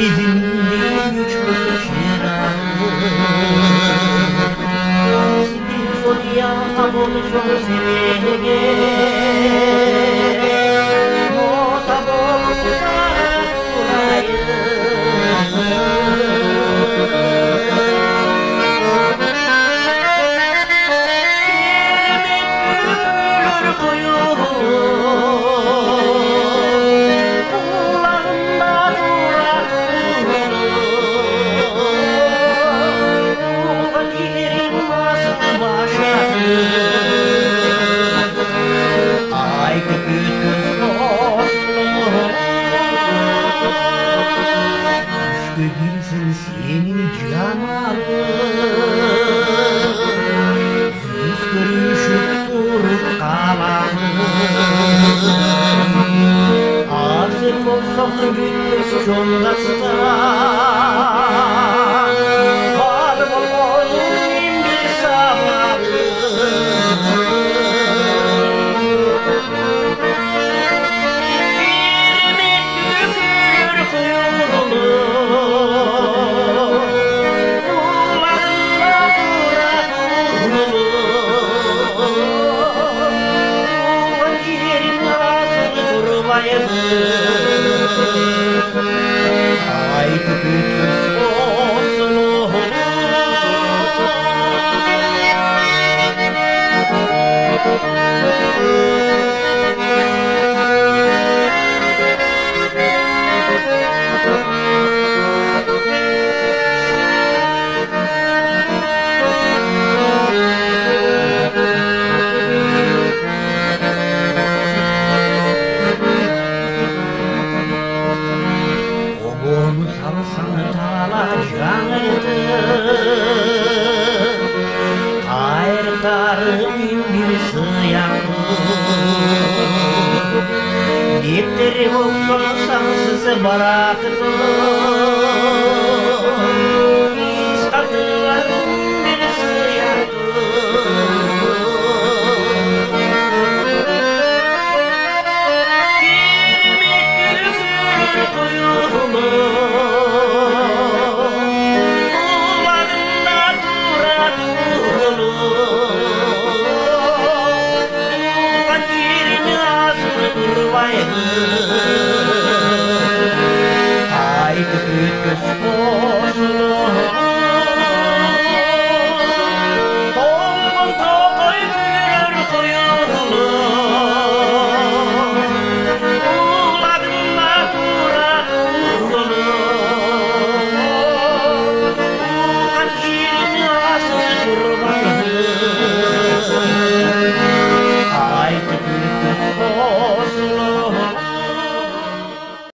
İzmir'de güçlü şirar Sibir yağmursun sevege Mota bolsa burayı Kirmek gülür Bilsin senin canarın Yüz görüşüp durup kalanın Ağzım olsam bitmez çondastan Var mı onun bir zamanı Ay köpüktür olsun Salsan talacağıydı Ayrılarım bir sıyaktı Gittirim olsun sansız bıraktı İstadılarım bir sıyaktı Kirmek gülür kuyruğumu Vay